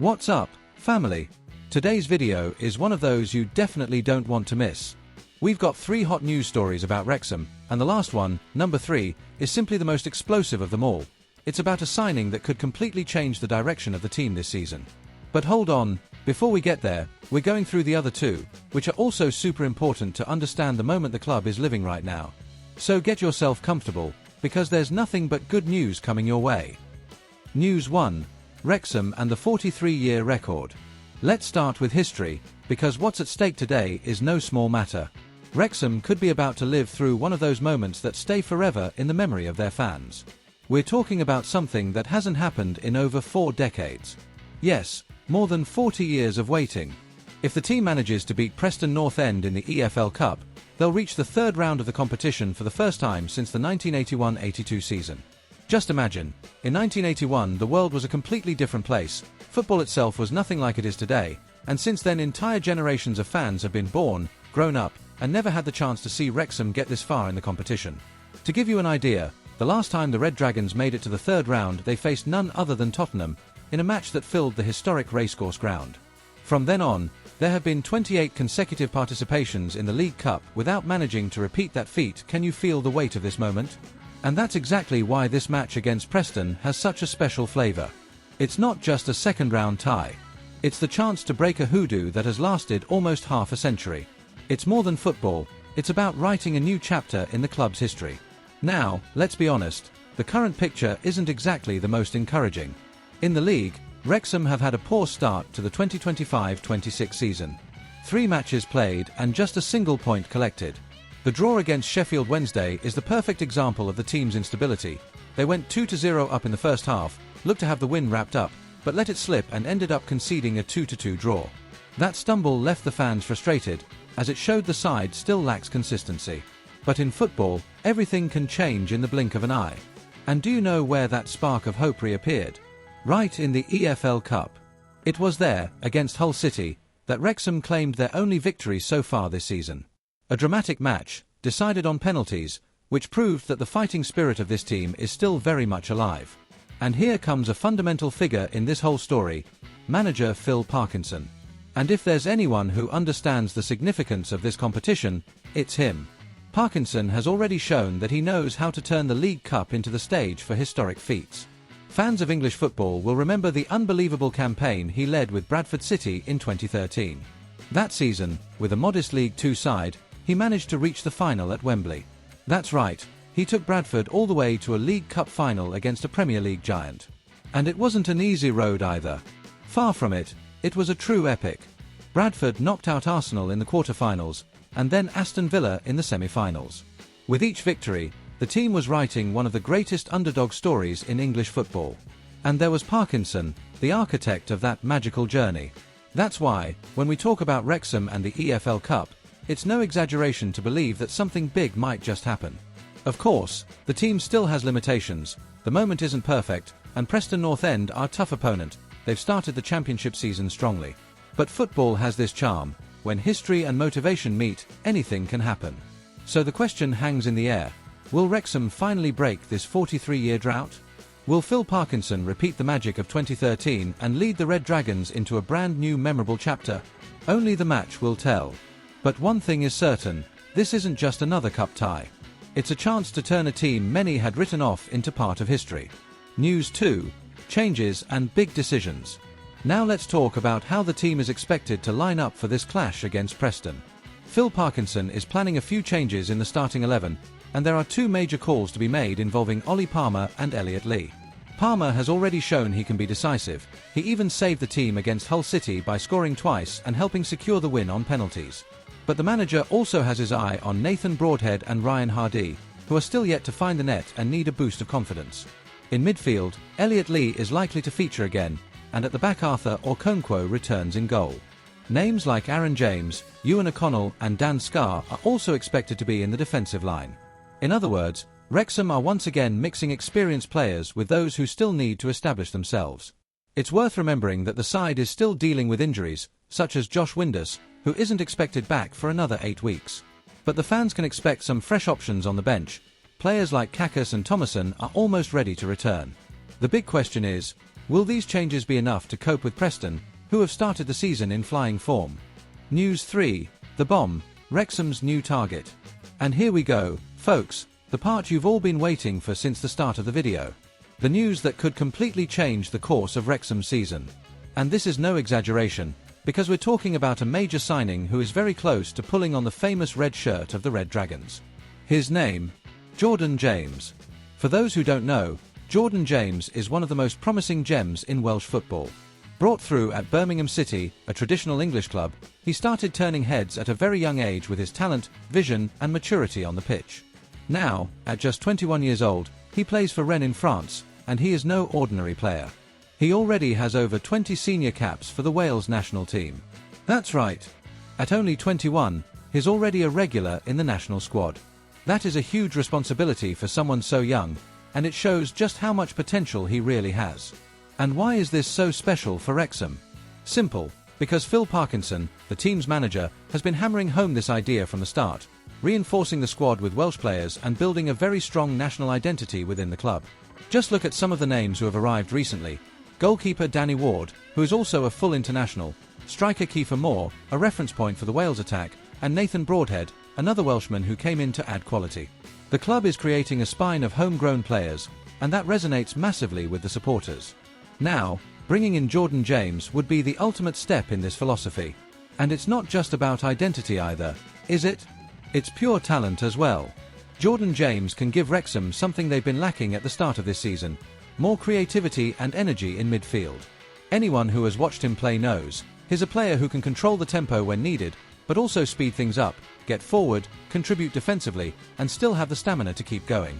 What's up, family? Today's video is one of those you definitely don't want to miss. We've got 3 hot news stories about Wrexham, and the last one, number 3, is simply the most explosive of them all. It's about a signing that could completely change the direction of the team this season. But hold on, before we get there, we're going through the other 2, which are also super important to understand the moment the club is living right now. So get yourself comfortable, because there's nothing but good news coming your way. News 1. Wrexham and the 43-year record. Let's start with history, because what's at stake today is no small matter. Wrexham could be about to live through one of those moments that stay forever in the memory of their fans. We're talking about something that hasn't happened in over 4 decades. Yes, more than 40 years of waiting. If the team manages to beat Preston North End in the EFL Cup, they'll reach the 3rd round of the competition for the first time since the 1981-82 season. Just imagine, in 1981 the world was a completely different place, football itself was nothing like it is today, and since then entire generations of fans have been born, grown up, and never had the chance to see Wrexham get this far in the competition. To give you an idea, the last time the Red Dragons made it to the 3rd round they faced none other than Tottenham, in a match that filled the historic racecourse ground. From then on, there have been 28 consecutive participations in the League Cup without managing to repeat that feat. Can you feel the weight of this moment? And that's exactly why this match against Preston has such a special flavour. It's not just a 2nd round tie. It's the chance to break a hoodoo that has lasted almost half a century. It's more than football, it's about writing a new chapter in the club's history. Now, let's be honest, the current picture isn't exactly the most encouraging. In the league, Wrexham have had a poor start to the 2025-26 season. 3 matches played and just a single point collected. The draw against Sheffield Wednesday is the perfect example of the team's instability. They went 2-0 up in the first half, looked to have the win wrapped up, but let it slip and ended up conceding a 2-2 draw. That stumble left the fans frustrated, as it showed the side still lacks consistency. But in football, everything can change in the blink of an eye. And do you know where that spark of hope reappeared? Right in the EFL Cup. It was there, against Hull City, that Wrexham claimed their only victory so far this season. A dramatic match, decided on penalties, which proved that the fighting spirit of this team is still very much alive. And here comes a fundamental figure in this whole story, manager Phil Parkinson. And if there's anyone who understands the significance of this competition, it's him. Parkinson has already shown that he knows how to turn the League Cup into the stage for historic feats. Fans of English football will remember the unbelievable campaign he led with Bradford City in 2013. That season, with a modest League Two side, he managed to reach the final at Wembley. That's right, he took Bradford all the way to a League Cup final against a Premier League giant. And it wasn't an easy road either. Far from it, it was a true epic. Bradford knocked out Arsenal in the quarter-finals, and then Aston Villa in the semi-finals. With each victory, the team was writing one of the greatest underdog stories in English football. And there was Parkinson, the architect of that magical journey. That's why, when we talk about Wrexham and the EFL Cup, it's no exaggeration to believe that something big might just happen. Of course, the team still has limitations, the moment isn't perfect, and Preston North End are a tough opponent. They've started the championship season strongly. But football has this charm, when history and motivation meet, anything can happen. So the question hangs in the air, will Wrexham finally break this 43-year drought? Will Phil Parkinson repeat the magic of 2013 and lead the Red Dragons into a brand new memorable chapter? Only the match will tell. But one thing is certain, this isn't just another cup tie. It's a chance to turn a team many had written off into part of history. News 2. Changes and big decisions. Now let's talk about how the team is expected to line up for this clash against Preston. Phil Parkinson is planning a few changes in the starting 11, and there are 2 major calls to be made involving Ollie Palmer and Elliot Lee. Palmer has already shown he can be decisive. He even saved the team against Hull City by scoring twice and helping secure the win on penalties. But the manager also has his eye on Nathan Broadhead and Ryan Hardee, who are still yet to find the net and need a boost of confidence. In midfield, Elliot Lee is likely to feature again, and at the back Arthur Okonkwo returns in goal. Names like Aaron James, Ewan O'Connell and Dan Scarr are also expected to be in the defensive line. In other words, Wrexham are once again mixing experienced players with those who still need to establish themselves. It's worth remembering that the side is still dealing with injuries, such as Josh Windus, who isn't expected back for another 8 weeks. But the fans can expect some fresh options on the bench. Players like Kakas and Thomason are almost ready to return. The big question is, Will these changes be enough to cope with Preston, who have started the season in flying form? News 3. The Bomb, Wrexham's new target. And here we go, folks, the part you've all been waiting for since the start of the video. The news that could completely change the course of Wrexham's season. And this is no exaggeration, because we're talking about a major signing who is very close to pulling on the famous red shirt of the Red Dragons. His name? Jordan James. For those who don't know, Jordan James is one of the most promising gems in Welsh football. Brought through at Birmingham City, a traditional English club, he started turning heads at a very young age with his talent, vision, and maturity on the pitch. Now, at just 21 years old, he plays for Rennes in France, and he is no ordinary player. He already has over 20 senior caps for the Wales national team. That's right. At only 21, he's already a regular in the national squad. That is a huge responsibility for someone so young, and it shows just how much potential he really has. And why is this so special for Wrexham? Simple, because Phil Parkinson, the team's manager, has been hammering home this idea from the start, reinforcing the squad with Welsh players and building a very strong national identity within the club. Just look at some of the names who have arrived recently. Goalkeeper Danny Ward, who is also a full international, striker Kiefer Moore, a reference point for the Wales attack, and Nathan Broadhead, another Welshman who came in to add quality. The club is creating a spine of homegrown players, and that resonates massively with the supporters. Now, bringing in Jordan James would be the ultimate step in this philosophy. And it's not just about identity either, is it? It's pure talent as well. Jordan James can give Wrexham something they've been lacking at the start of this season: more creativity and energy in midfield. Anyone who has watched him play knows, he's a player who can control the tempo when needed, but also speed things up, get forward, contribute defensively, and still have the stamina to keep going.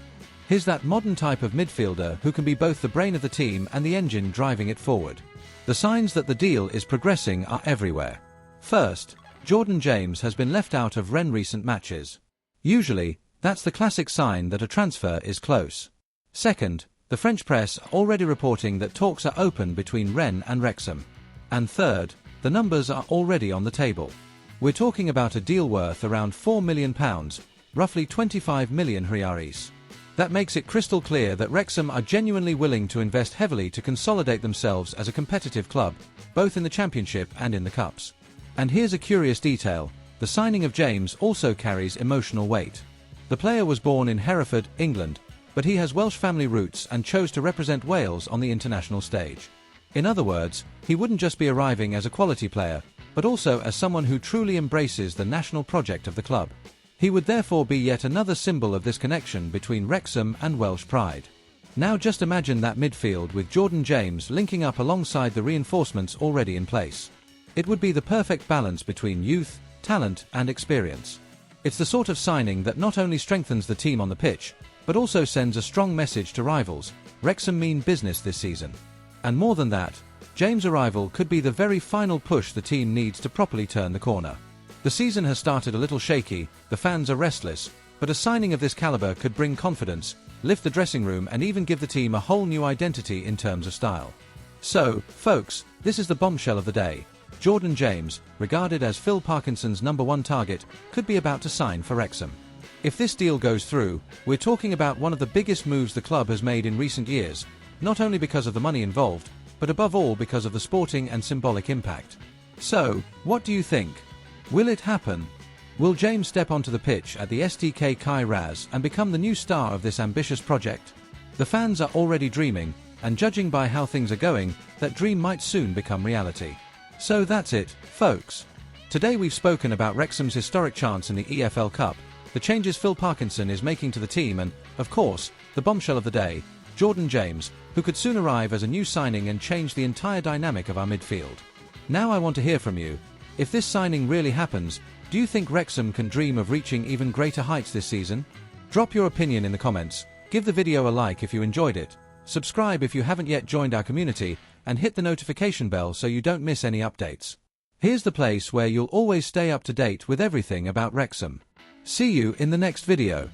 He's that modern type of midfielder who can be both the brain of the team and the engine driving it forward. The signs that the deal is progressing are everywhere. First, Jordan James has been left out of Rennes recent matches. Usually, that's the classic sign that a transfer is close. Second, the French press are already reporting that talks are open between Rennes and Wrexham. And third, the numbers are already on the table. We're talking about a deal worth around £4 million, roughly 25 million reais. That makes it crystal clear that Wrexham are genuinely willing to invest heavily to consolidate themselves as a competitive club, both in the Championship and in the Cups. And here's a curious detail: the signing of James also carries emotional weight. The player was born in Hereford, England, but he has Welsh family roots and chose to represent Wales on the international stage. In other words, he wouldn't just be arriving as a quality player, but also as someone who truly embraces the national project of the club. He would therefore be yet another symbol of this connection between Wrexham and Welsh pride. Now just imagine that midfield with Jordan James linking up alongside the reinforcements already in place. It would be the perfect balance between youth, talent, and experience. It's the sort of signing that not only strengthens the team on the pitch, but also sends a strong message to rivals: Wrexham mean business this season. And more than that, James' arrival could be the very final push the team needs to properly turn the corner. The season has started a little shaky, the fans are restless, but a signing of this caliber could bring confidence, lift the dressing room, and even give the team a whole new identity in terms of style. So, folks, this is the bombshell of the day. Jordan James, regarded as Phil Parkinson's #1 target, could be about to sign for Wrexham. If this deal goes through, we're talking about one of the biggest moves the club has made in recent years, not only because of the money involved, but above all because of the sporting and symbolic impact. So, what do you think? Will it happen? Will James step onto the pitch at the STK Kai Raz and become the new star of this ambitious project? The fans are already dreaming, and judging by how things are going, that dream might soon become reality. So that's it, folks. Today we've spoken about Wrexham's historic chance in the EFL Cup, the changes Phil Parkinson is making to the team, and, of course, the bombshell of the day, Jordan James, who could soon arrive as a new signing and change the entire dynamic of our midfield. Now I want to hear from you. If this signing really happens, do you think Wrexham can dream of reaching even greater heights this season? Drop your opinion in the comments, give the video a like if you enjoyed it, subscribe if you haven't yet joined our community, and hit the notification bell so you don't miss any updates. Here's the place where you'll always stay up to date with everything about Wrexham. See you in the next video.